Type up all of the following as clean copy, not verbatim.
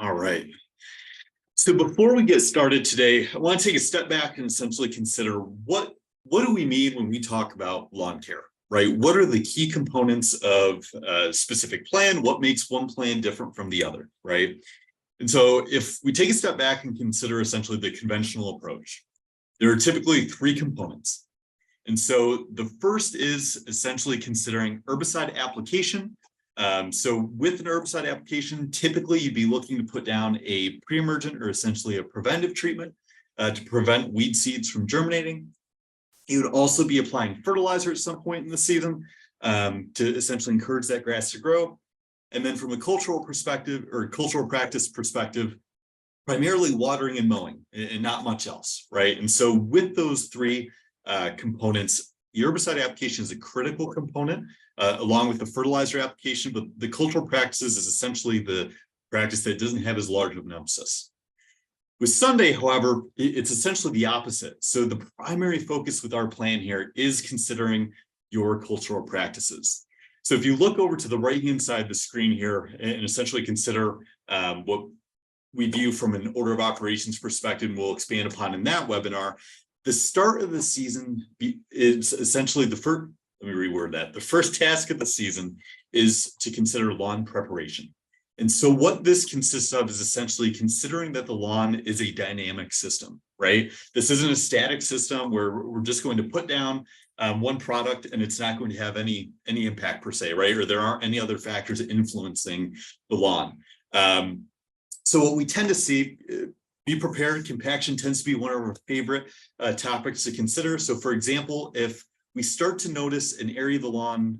All right. So before we get started today, I want to take a step back and essentially consider what do we mean when we talk about lawn care, right? What are the key components of a specific plan? What makes one plan different from the other, right? And so if we take a step back and consider essentially the conventional approach, there are typically three components. And so the first is essentially considering herbicide application. So with an herbicide application, typically you'd be looking to put down a pre-emergent or essentially a preventive treatment to prevent weed seeds from germinating. You would also be applying fertilizer at some point in the season to essentially encourage that grass to grow. And then from a cultural perspective or cultural practice perspective, primarily watering and mowing and not much else, right? And so with those three components, the herbicide application is a critical component along with the fertilizer application, but the cultural practices is essentially the practice that doesn't have as large of an emphasis. With Sunday, however, it's essentially the opposite. So the primary focus with our plan here is considering your cultural practices. So if you look over to the right-hand side of the screen here and essentially consider what we view from an order of operations perspective, and we'll expand upon in that webinar, the start of the season is essentially the first, let me reword that. The first task of the season is to consider lawn preparation. And so what this consists of is essentially considering that the lawn is a dynamic system, right? This isn't a static system where we're just going to put down one product and it's not going to have any impact per se, right? Or there aren't any other factors influencing the lawn. So what we tend to see, be prepared, compaction tends to be one of our favorite topics to consider. So for example, if we start to notice an area of the lawn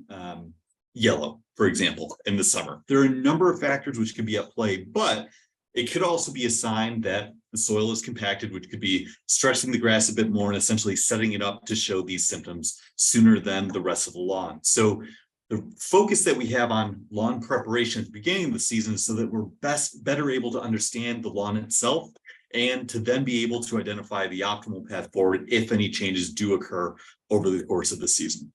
yellow, for example, in the summer, there are a number of factors which could be at play, but it could also be a sign that the soil is compacted, which could be stretching the grass a bit more and essentially setting it up to show these symptoms sooner than the rest of the lawn. So the focus that we have on lawn preparation at the beginning of the season is so that we're better able to understand the lawn itself and to then be able to identify the optimal path forward if any changes do occur over the course of the season.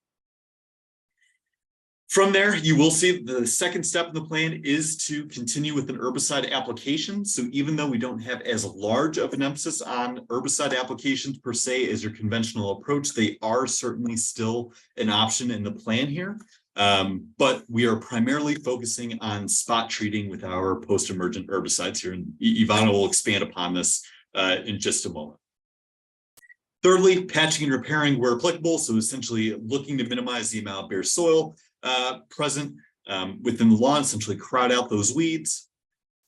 From there, you will see the second step in the plan is to continue with an herbicide application. So even though we don't have as large of an emphasis on herbicide applications per se as your conventional approach, they are certainly still an option in the plan here. But we are primarily focusing on spot treating with our post-emergent herbicides here. And Ivana will expand upon this in just a moment. Thirdly, patching and repairing where applicable. So essentially looking to minimize the amount of bare soil present within the lawn, essentially crowd out those weeds.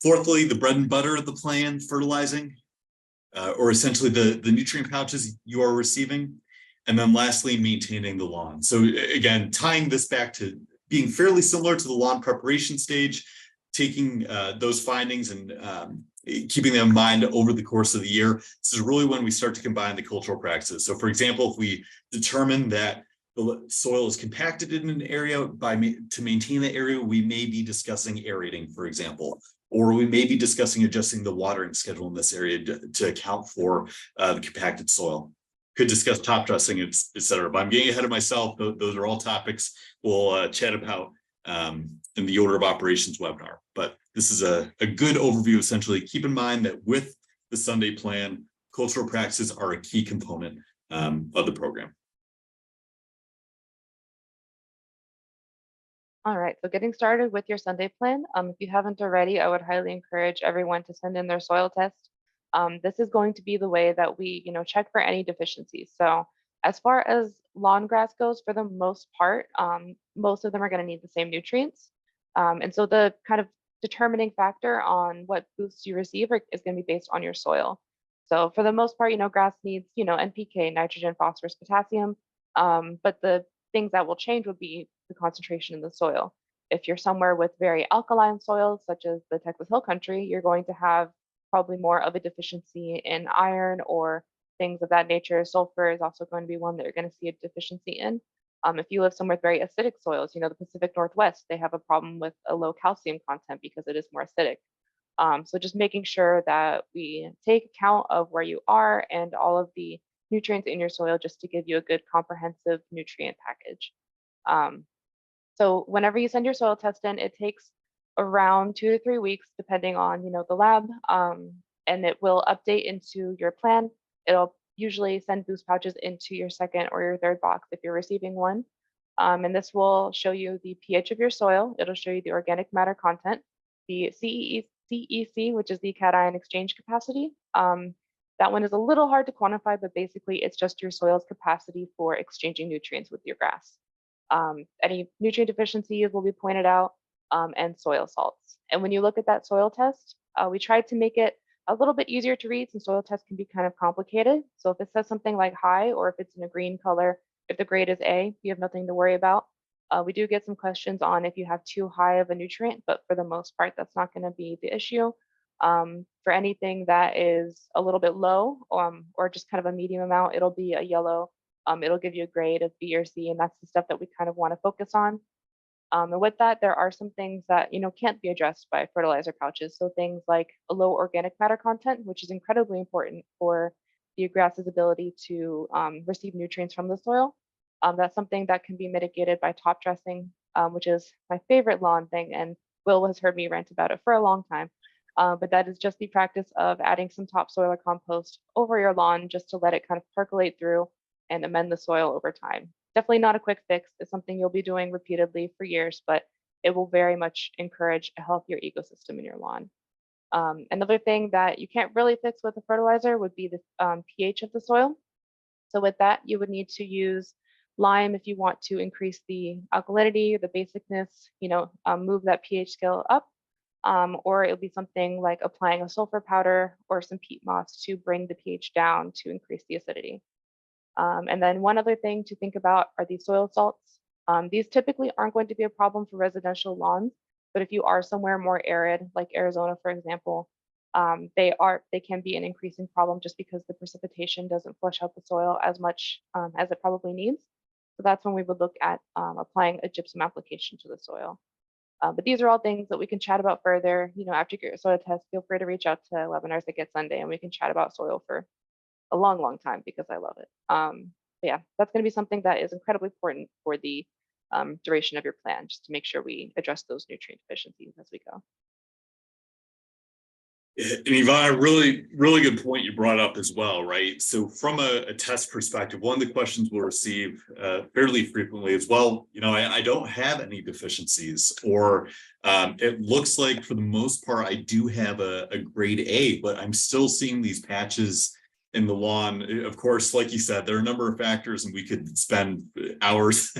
Fourthly, the bread and butter of the plan, fertilizing, or essentially the nutrient pouches you are receiving. And then lastly, maintaining the lawn. So again, tying this back to being fairly similar to the lawn preparation stage, taking those findings and keeping them in mind over the course of the year. This is really when we start to combine the cultural practices. So for example, if we determine that the soil is compacted in an area, to maintain the area, we may be discussing aerating, for example, or we may be discussing adjusting the watering schedule in this area to account for the compacted soil. Could discuss top dressing, et cetera. But I'm getting ahead of myself. Those are all topics we'll chat about in the order of operations webinar. But this is a good overview. Essentially, keep in mind that with the Sunday plan, cultural practices are a key component of the program. All right, so getting started with your Sunday plan. If you haven't already, I would highly encourage everyone to send in their soil test. This is going to be the way that we, check for any deficiencies. So as far as lawn grass goes, for the most part, most of them are going to need the same nutrients. And so the kind of determining factor on what boosts you receive is going to be based on your soil. So for the most part, grass needs, NPK, nitrogen, phosphorus, potassium. But the things that will change would be the concentration in the soil. If you're somewhere with very alkaline soils, such as the Texas Hill Country, you're going to have probably more of a deficiency in iron or things of that nature. Sulfur is also going to be one that you're going to see a deficiency in. If you live somewhere with very acidic soils, the Pacific Northwest, they have a problem with a low calcium content because it is more acidic. So just making sure that we take account of where you are and all of the nutrients in your soil just to give you a good comprehensive nutrient package. So whenever you send your soil test in, it takes around 2 to 3 weeks, depending on, the lab. And it will update into your plan. It'll usually send boost pouches into your second or your third box if you're receiving one. And this will show you the pH of your soil. It'll show you the organic matter content, the CEC, which is the cation exchange capacity. That one is a little hard to quantify, but basically it's just your soil's capacity for exchanging nutrients with your grass. Any nutrient deficiencies will be pointed out, and soil salts. And when you look at that soil test, we tried to make it a little bit easier to read since soil tests can be kind of complicated. So if it says something like high, or if it's in a green color, if the grade is A, you have nothing to worry about. We do get some questions on if you have too high of a nutrient, but for the most part, that's not going to be the issue. For anything that is a little bit low, or just kind of a medium amount, it'll be a yellow. It'll give you a grade of B or C, and that's the stuff that we kind of want to focus on. And with that, there are some things that can't be addressed by fertilizer pouches. So things like a low organic matter content, which is incredibly important for the grass's ability to receive nutrients from the soil. That's something that can be mitigated by top dressing, which is my favorite lawn thing, and Will has heard me rant about it for a long time. But that is just the practice of adding some topsoil or compost over your lawn just to let it kind of percolate through and amend the soil over time. Definitely not a quick fix. It's something you'll be doing repeatedly for years, but it will very much encourage a healthier ecosystem in your lawn. Another thing that you can't really fix with a fertilizer would be the pH of the soil. So with that, you would need to use lime if you want to increase the alkalinity, the basicness, move that pH scale up. Or it'll be something like applying a sulfur powder or some peat moss to bring the pH down to increase the acidity. And then one other thing to think about are the soil salts. These typically aren't going to be a problem for residential lawns, but if you are somewhere more arid, like Arizona, for example, they can be an increasing problem just because the precipitation doesn't flush out the soil as much as it probably needs. So that's when we would look at applying a gypsum application to the soil. But these are all things that we can chat about further. After you get your soil test, feel free to reach out to Webinars at Get Sunday, and we can chat about soil for a long, long time because I love it. But yeah, that's going to be something that is incredibly important for the duration of your plan, just to make sure we address those nutrient deficiencies as we go. And Ivana, really, really good point you brought up as well, right? So from a test perspective, one of the questions we'll receive fairly frequently is, well, I don't have any deficiencies, or it looks like for the most part, I do have a grade A, but I'm still seeing these patches in the lawn. Of course, like you said, there are a number of factors and we could spend hours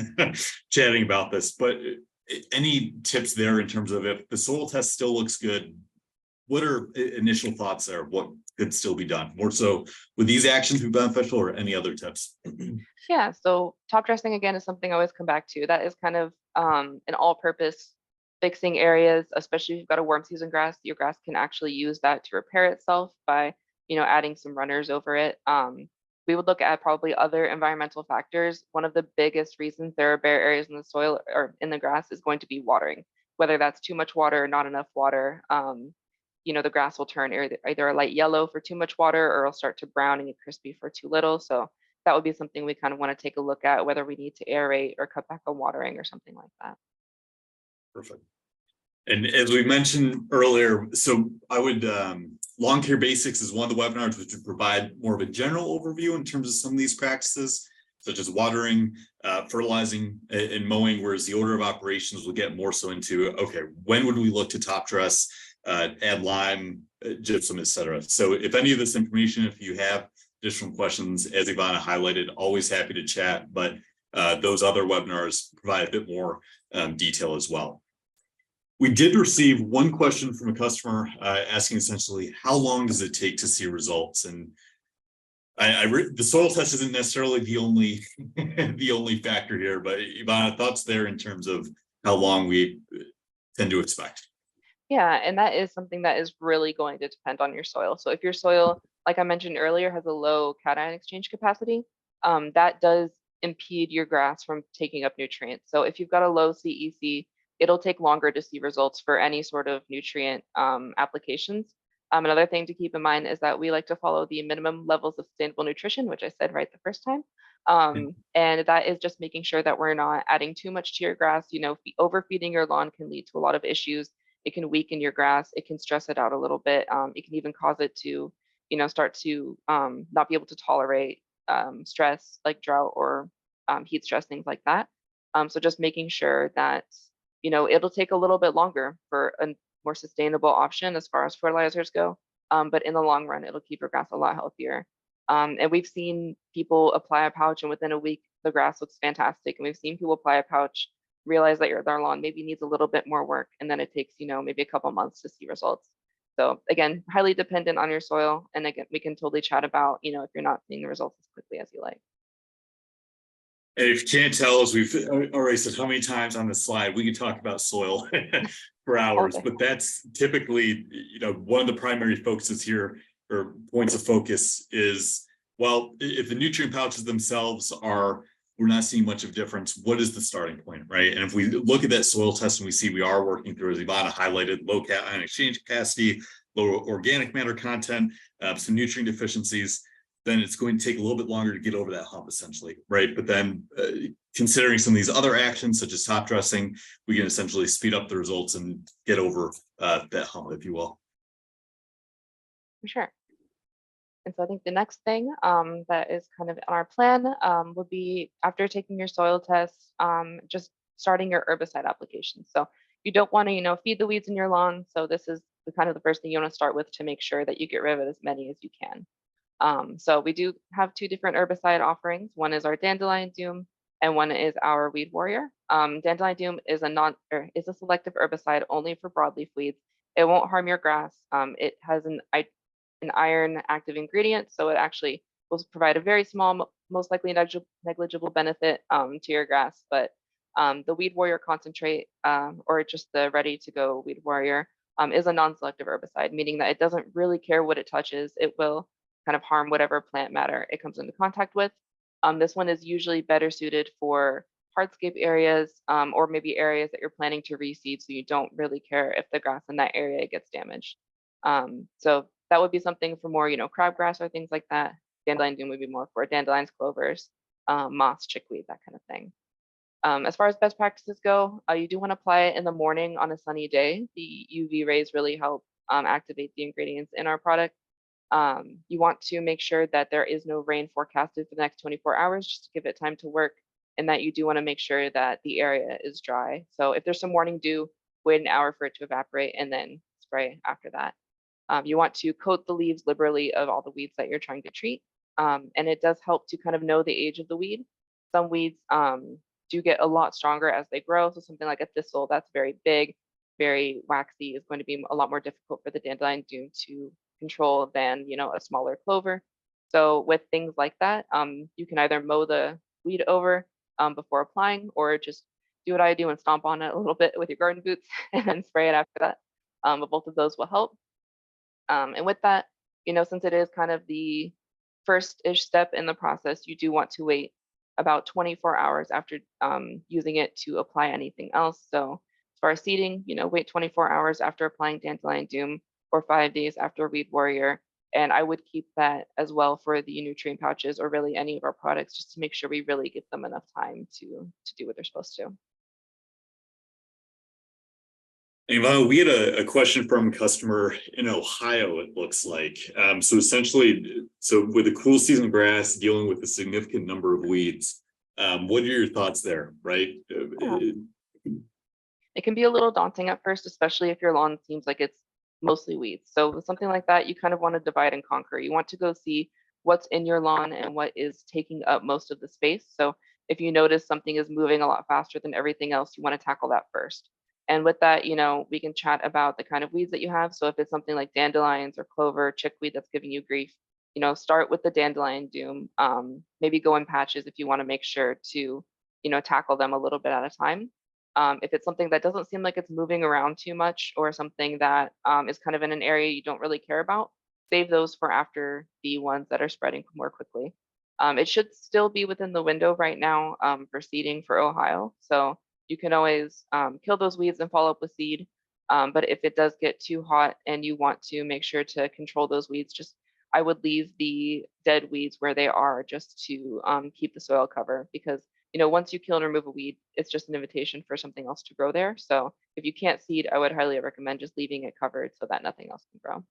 chatting about this, but any tips there in terms of if the soil test still looks good, what are initial thoughts there? What could still be done? More so, would these actions be beneficial, or any other tips? Yeah, so top dressing again is something I always come back to. That is kind of an all-purpose fixing areas, especially if you've got a warm season grass. Your grass can actually use that to repair itself by adding some runners over it. We would look at probably other environmental factors. One of the biggest reasons there are bare areas in the soil or in the grass is going to be watering, whether that's too much water or not enough water. The grass will turn either a light yellow for too much water, or it'll start to brown and get crispy for too little. So that would be something we kind of want to take a look at, whether we need to aerate or cut back on watering or something like that. Perfect. And as we mentioned earlier, so I would, Lawn Care Basics is one of the webinars which would provide more of a general overview in terms of some of these practices, such as watering, fertilizing, and mowing, whereas the order of operations will get more so into, okay, when would we look to top dress, add lime, gypsum, etc. So if any of this information, if you have additional questions, as Ivana highlighted, always happy to chat, but those other webinars provide a bit more detail as well. We did receive one question from a customer asking essentially, how long does it take to see results? And the soil test isn't necessarily the only the only factor here, but Ivana, thoughts there in terms of how long we tend to expect? Yeah, and that is something that is really going to depend on your soil. So if your soil, like I mentioned earlier, has a low cation exchange capacity, that does impede your grass from taking up nutrients. So if you've got a low CEC, it'll take longer to see results for any sort of nutrient applications. Another thing to keep in mind is that we like to follow the minimum levels of sustainable nutrition, which I said right the first time. And that is just making sure that we're not adding too much to your grass. Overfeeding your lawn can lead to a lot of issues, it can weaken your grass, it can stress it out a little bit. It can even cause it to, start to not be able to tolerate stress like drought or heat stress, things like that. So just making sure that, it'll take a little bit longer for a more sustainable option as far as fertilizers go. But in the long run, it'll keep your grass a lot healthier. And we've seen people apply a pouch and within a week, the grass looks fantastic. And we've seen people apply a pouch, realize that their lawn maybe needs a little bit more work. And then it takes, maybe a couple months to see results. So again, highly dependent on your soil. And again, we can totally chat about, if you're not seeing the results as quickly as you like. And if you can't tell, as we've already said how many times on this slide, we can talk about soil for hours, Okay. but that's typically, one of the primary focuses here or points of focus is, well, if the nutrient pouches themselves we're not seeing much of a difference, what is the starting point, right? And if we look at that soil test and we see we are working through, as Ivana highlighted, low ion exchange capacity, low organic matter content, some nutrient deficiencies, then it's going to take a little bit longer to get over that hump, essentially, right? But then considering some of these other actions, such as top dressing, we can essentially speed up the results and get over that hump, if you will. For sure. And so I think the next thing that is kind of on our plan would be after taking your soil test, just starting your herbicide application. So you don't want to, feed the weeds in your lawn. So this is the first thing you want to start with to make sure that you get rid of as many as you can. So we do have two different herbicide offerings. One is our Dandelion Doom and one is our Weed Warrior. Dandelion Doom is a selective herbicide only for broadleaf weeds. It won't harm your grass. It has an iron active ingredient, so it actually will provide a very small, most likely negligible benefit to your grass. But the Weed Warrior concentrate, or just the ready to go Weed Warrior, is a non-selective herbicide, meaning that it doesn't really care what it touches. It will kind of harm whatever plant matter it comes into contact with. This one is usually better suited for hardscape areas, or maybe areas that you're planning to reseed, so you don't really care if the grass in that area gets damaged. So that would be something for more, crabgrass or things like that. Dandelion Doom would be more for dandelions, clovers, moss, chickweed, that kind of thing. As far as best practices go, you do want to apply it in the morning on a sunny day. The UV rays really help activate the ingredients in our product. You want to make sure that there is no rain forecasted for the next 24 hours, just to give it time to work, and that you do want to make sure that the area is dry. So if there's some morning dew, wait an hour for it to evaporate and then spray after that. You want to coat the leaves liberally of all the weeds that you're trying to treat. And it does help to kind of know the age of the weed. Some weeds do get a lot stronger as they grow. So something like a thistle that's very big, very waxy is going to be a lot more difficult for the Dandelion Doom to control than, a smaller clover. So with things like that, you can either mow the weed over before applying, or just do what I do and stomp on it a little bit with your garden boots and then spray it after that. But both of those will help. And with that, since it is kind of the first-ish step in the process, you do want to wait about 24 hours after using it to apply anything else. So as far as seeding, wait 24 hours after applying Dandelion Doom, or 5 days after Weed Warrior. And I would keep that as well for the nutrient pouches, or really any of our products, just to make sure we really give them enough time to do what they're supposed to. Ivana, we had a question from a customer in Ohio, it looks like. So essentially, with the cool season grass dealing with a significant number of weeds, what are your thoughts there, right? It can be a little daunting at first, especially if your lawn seems like it's mostly weeds. So with something like that, you kind of want to divide and conquer. You want to go see what's in your lawn and what is taking up most of the space. So if you notice something is moving a lot faster than everything else, you want to tackle that first. And with that, we can chat about the kind of weeds that you have. So if it's something like dandelions or clover, chickweed that's giving you grief, start with the Dandelion Doom. Maybe go in patches if you want to make sure to, tackle them a little bit at a time. If it's something that doesn't seem like it's moving around too much, or something that is kind of in an area you don't really care about, save those for after the ones that are spreading more quickly. It should still be within the window right now for seeding for Ohio. So you can always kill those weeds and follow up with seed. But if it does get too hot and you want to make sure to control those weeds, I would leave the dead weeds where they are, just to keep the soil cover, because once you kill and remove a weed, it's just an invitation for something else to grow there. So if you can't seed, I would highly recommend just leaving it covered so that nothing else can grow.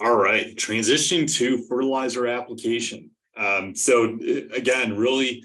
All right, transitioning to fertilizer application. Again, really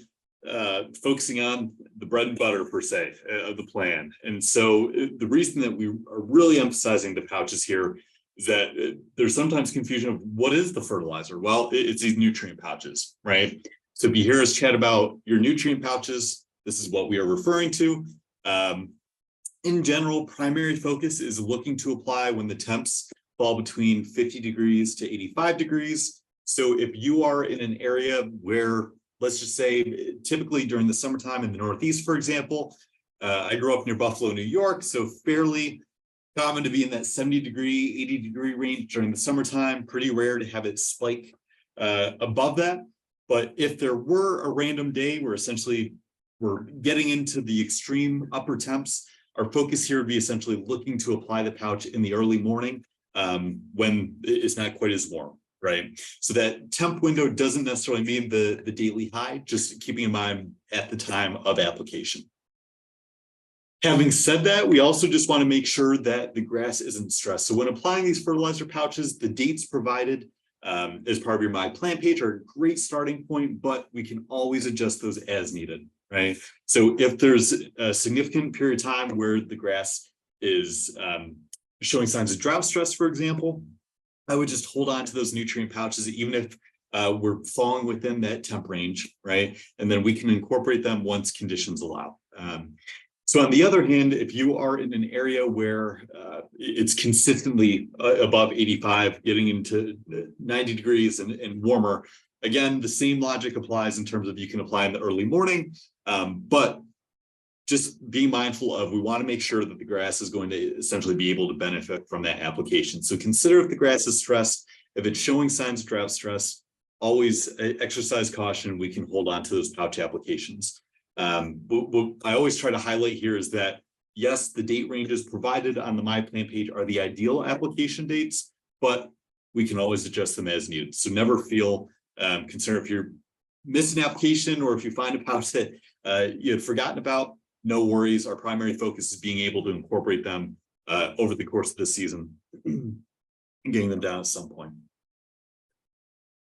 focusing on the bread and butter per se of the plan. And so the reason that we are really emphasizing the pouches here is that there's sometimes confusion of what is the fertilizer? Well, it's these nutrient pouches, right? So if you hear us chat about your nutrient pouches, this is what we are referring to. In general, primary focus is looking to apply when the temps fall between 50 degrees to 85 degrees. So if you are in an area where, let's just say, typically during the summertime in the Northeast, for example, I grew up near Buffalo, New York, so fairly common to be in that 70 degree, 80 degree range during the summertime, pretty rare to have it spike above that. But if there were a random day where essentially we're getting into the extreme upper temps, our focus here would be essentially looking to apply the pouch in the early morning when it's not quite as warm, right? So that temp window doesn't necessarily mean the daily high, just keeping in mind at the time of application. Having said that, we also just want to make sure that the grass isn't stressed. So when applying these fertilizer pouches, the dates provided as part of your My Plant page are a great starting point, but we can always adjust those as needed, right? So if there's a significant period of time where the grass is showing signs of drought stress, for example, I would just hold on to those nutrient pouches, even if we're falling within that temp range, right? And then we can incorporate them once conditions allow. So on the other hand, if you are in an area where it's consistently above 85, getting into 90 degrees and warmer, again, the same logic applies in terms of you can apply in the early morning, but just be mindful of, we want to make sure that the grass is going to essentially be able to benefit from that application. So consider if the grass is stressed, if it's showing signs of drought stress, always exercise caution. We can hold on to those pouch applications. What I always try to highlight here is that, yes, the date ranges provided on the My Plant page are the ideal application dates, but we can always adjust them as needed. So never feel concerned if you're missing an application or if you find a pouch that you had forgotten about. No worries. Our primary focus is being able to incorporate them over the course of the season and getting them down at some point.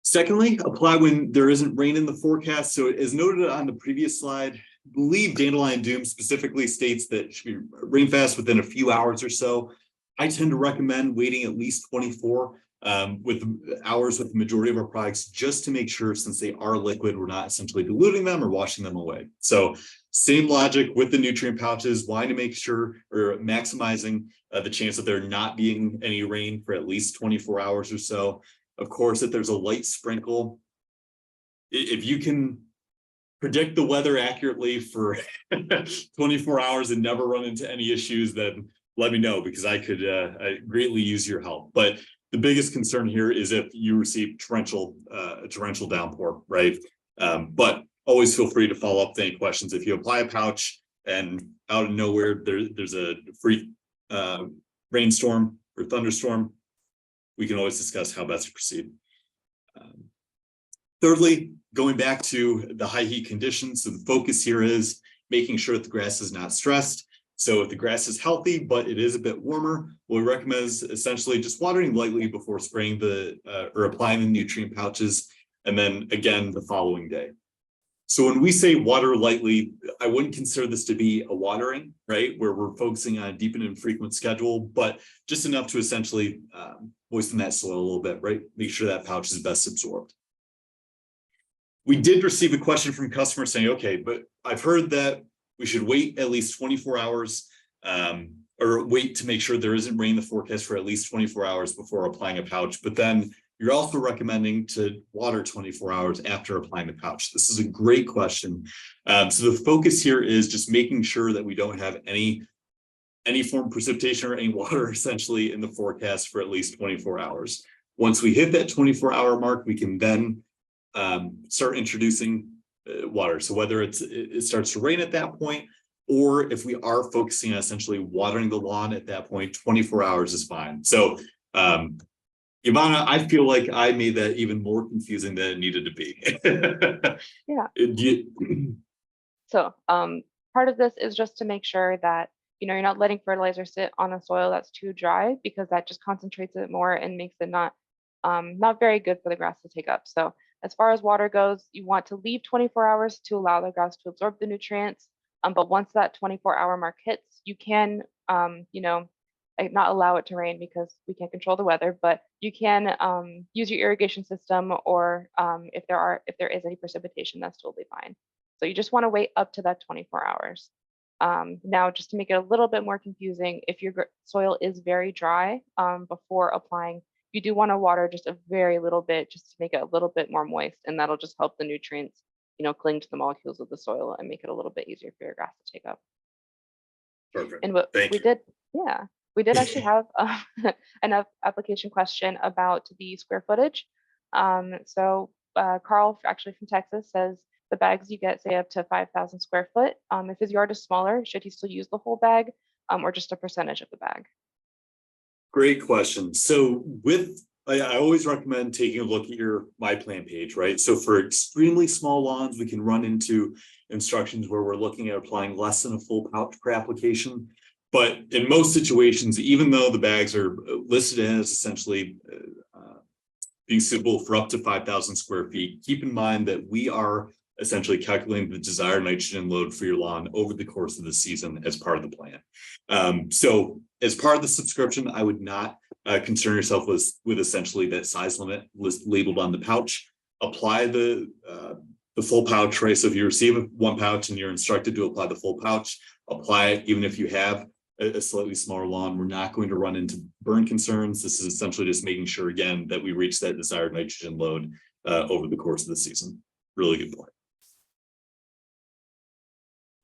Secondly, apply when there isn't rain in the forecast. So as noted on the previous slide, I believe Dandelion Doom specifically states that it should be rain fast within a few hours or so. I tend to recommend waiting at least 24 hours with the majority of our products, just to make sure, since they are liquid, we're not essentially diluting them or washing them away. So same logic with the nutrient pouches, wanting to make sure or maximizing the chance of there not being any rain for at least 24 hours or so. Of course, if there's a light sprinkle, if you can predict the weather accurately for 24 hours and never run into any issues, then let me know, because I could greatly use your help. But the biggest concern here is if you receive torrential downpour, right? But always feel free to follow up with any questions. If you apply a pouch and out of nowhere there's a free rainstorm or thunderstorm, we can always discuss how best to proceed. Thirdly, going back to the high heat conditions, so the focus here is making sure that the grass is not stressed. So if the grass is healthy, but it is a bit warmer, what we recommend is essentially just watering lightly before spraying or applying the nutrient pouches, and then again the following day. So when we say water lightly, I wouldn't consider this to be a watering, right, where we're focusing on a deep and infrequent schedule, but just enough to essentially moisten that soil a little bit, right? Make sure that pouch is best absorbed. We did receive a question from customers saying, okay, but I've heard that we should wait at least 24 hours or wait to make sure there isn't rain in the forecast for at least 24 hours before applying a pouch. But then you're also recommending to water 24 hours after applying the pouch. This is a great question. So the focus here is just making sure that we don't have any form of precipitation or any water essentially in the forecast for at least 24 hours. Once we hit that 24-hour mark, we can then start introducing water. So whether it starts to rain at that point, or if we are focusing on essentially watering the lawn at that point, 24 hours is fine. So Ivana, I feel like I made that even more confusing than it needed to be. Yeah. You- So part of this is just to make sure that you're not letting fertilizer sit on a soil that's too dry, because that just concentrates it more and makes it not very good for the grass to take up. So as far as water goes, you want to leave 24 hours to allow the grass to absorb the nutrients. But once that 24-hour mark hits, you can like, not allow it to rain because we can't control the weather, but you can use your irrigation system, or if there is any precipitation, that's totally fine. So you just want to wait up to that 24 hours. Now, just to make it a little bit more confusing, if your soil is very dry before applying, you do want to water just a very little bit, just to make it a little bit more moist, and that'll just help the nutrients, cling to the molecules of the soil and make it a little bit easier for your grass to take up. Perfect. And what Thank we you. did, yeah, we did actually have an application question about the square footage. So Carl, actually from Texas, says the bags you get say up to 5,000 square foot. If his yard is smaller, should he still use the whole bag, or just a percentage of the bag? Great question. So I always recommend taking a look at your My Plan page, right? So for extremely small lawns, we can run into instructions where we're looking at applying less than a full pouch per application. But in most situations, even though the bags are listed as essentially being suitable for up to 5,000 square feet, keep in mind that we are essentially calculating the desired nitrogen load for your lawn over the course of the season as part of the plan. So as part of the subscription, I would not concern yourself with essentially that size limit labeled on the pouch. Apply the full pouch, right? So if you receive one pouch and you're instructed to apply the full pouch, apply it even if you have a slightly smaller lawn. We're not going to run into burn concerns. This is essentially just making sure, again, that we reach that desired nitrogen load over the course of the season. Really good point.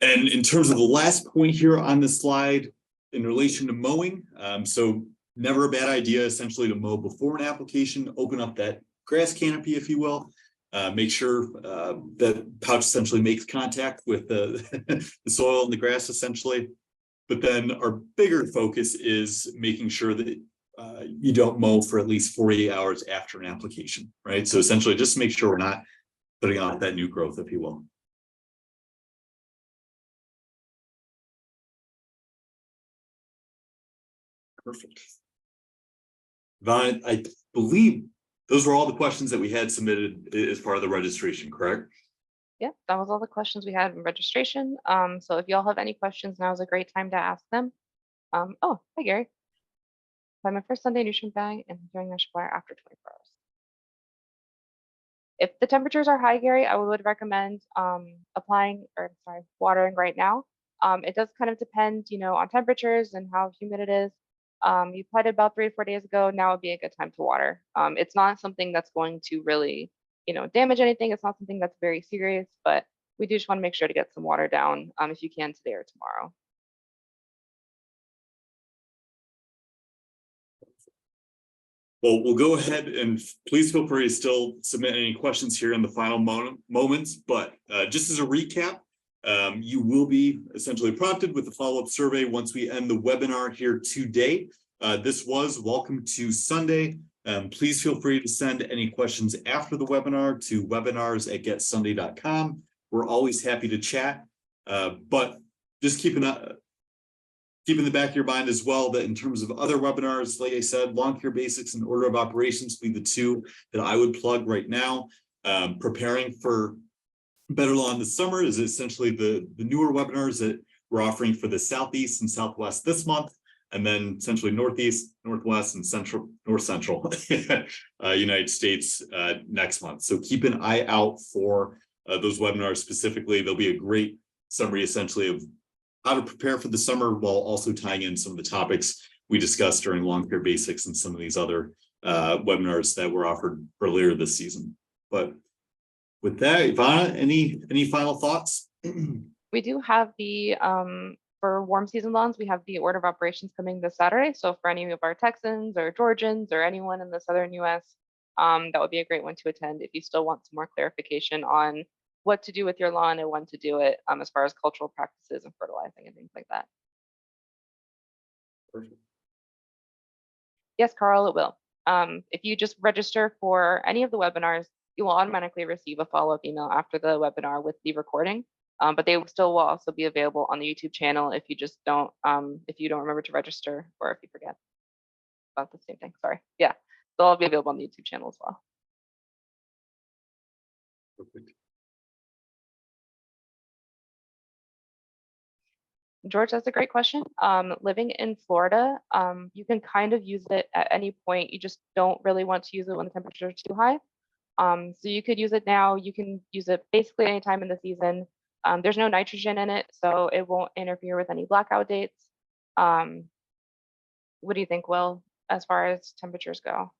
And in terms of the last point here on the slide, in relation to mowing, so never a bad idea essentially to mow before an application, open up that grass canopy, if you will. Make sure that pouch essentially makes contact with the soil and the grass essentially. But then our bigger focus is making sure that you don't mow for at least 48 hours after an application, right? So essentially just make sure we're not putting out that new growth, if you will. Perfect. Vaughn, I believe those were all the questions that we had submitted as part of the registration, correct? Yeah, that was all the questions we had in registration. So if y'all have any questions, now is a great time to ask them. Oh, hi Gary. Buy my first Sunday nutrient bag and during the fire after 24 hours. If the temperatures are high, Gary, I would recommend watering right now. It does kind of depend, on temperatures and how humid it is. You planted about 3 to 4 days ago. Now would be a good time to water. It's not something that's going to really, damage anything. It's not something that's very serious, but we do just want to make sure to get some water down if you can today or tomorrow. Well, we'll go ahead and please feel free to still submit any questions here in the final moments. But just as a recap, you will be essentially prompted with a follow-up survey once we end the webinar here today. This was Welcome to Sunday. Please feel free to send any questions after the webinar to webinars@getsunday.com. We're always happy to chat, but just keep in the back of your mind as well that in terms of other webinars, like I said, Lawn Care Basics and Order of Operations be the two that I would plug right now. Preparing for Better Lawn this summer is essentially the newer webinars that we're offering for the Southeast and Southwest this month, and then essentially Northeast, Northwest, and North Central United States next month. So keep an eye out for those webinars specifically. There'll be a great summary essentially of how to prepare for the summer while also tying in some of the topics we discussed during Lawn Care Basics and some of these other webinars that were offered earlier this season. But with that, Ivana, any final thoughts? We do have the for warm season lawns, we have the Order of Operations coming this Saturday. So for any of our Texans or Georgians or anyone in the southern US, that would be a great one to attend if you still want some more clarification on what to do with your lawn and when to do it, as far as cultural practices and fertilizing and things like that. Perfect. Yes, Carl, it will. If you just register for any of the webinars, you will automatically receive a follow-up email after the webinar with the recording. But they still will also be available on the YouTube channel if you just don't, if you don't remember to register or if you forget. About the same thing, sorry. Yeah, they'll all be available on the YouTube channel as well. Perfect. George, that's a great question. Living in Florida, you can kind of use it at any point. You just don't really want to use it when the temperature is too high. So you could use it now. You can use it basically anytime in the season. There's no nitrogen in it, so it won't interfere with any blackout dates. What do you think, Will, as far as temperatures go?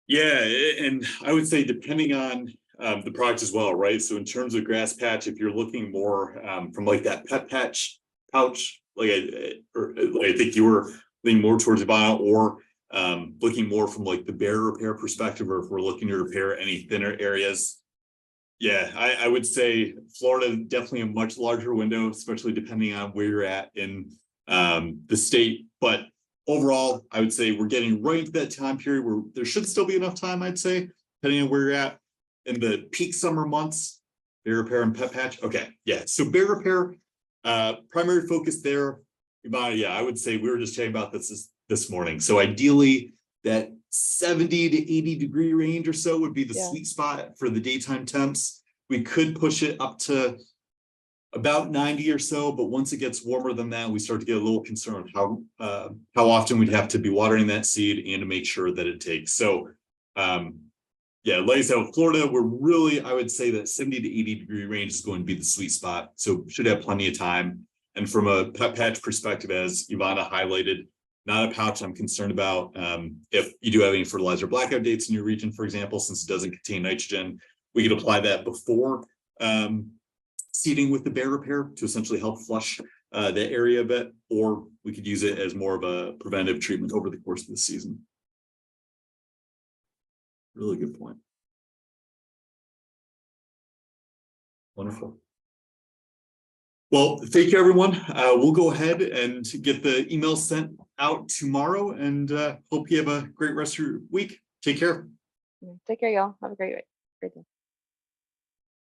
Yeah, and I would say depending on the product as well, right? So in terms of grass patch, if you're looking more from like that pet patch pouch, like I think you were leaning more towards Ivana, or looking more from like the bare repair perspective, or if we're looking to repair any thinner areas. Yeah, I would say Florida definitely a much larger window, especially depending on where you're at in the state. But overall, I would say we're getting right into that time period where there should still be enough time, I'd say, depending on where you're at in the peak summer months. Bear repair and pet patch. Okay, yeah. So bear repair, primary focus there. Yeah, I would say we were just chatting about this morning. So ideally, that 70 to 80 degree range or so would be the sweet spot for the daytime temps. We could push it up to about 90 or so, but once it gets warmer than that, we start to get a little concerned how often we'd have to be watering that seed and to make sure that it takes. So yeah, like I said, with Florida, we're really, I would say that 70 to 80 degree range is going to be the sweet spot. So should have plenty of time. And from a pet patch perspective, as Ivana highlighted, not a pouch I'm concerned about. If you do have any fertilizer blackout dates in your region, for example, since it doesn't contain nitrogen, we could apply that before seeding with the bear repair to essentially help flush that area a bit, or we could use it as more of a preventive treatment over the course of the season. Really good point. Wonderful. Well, thank you, everyone. We'll go ahead and get the email sent out tomorrow, and hope you have a great rest of your week. Take care. Take care, y'all. Have a great day.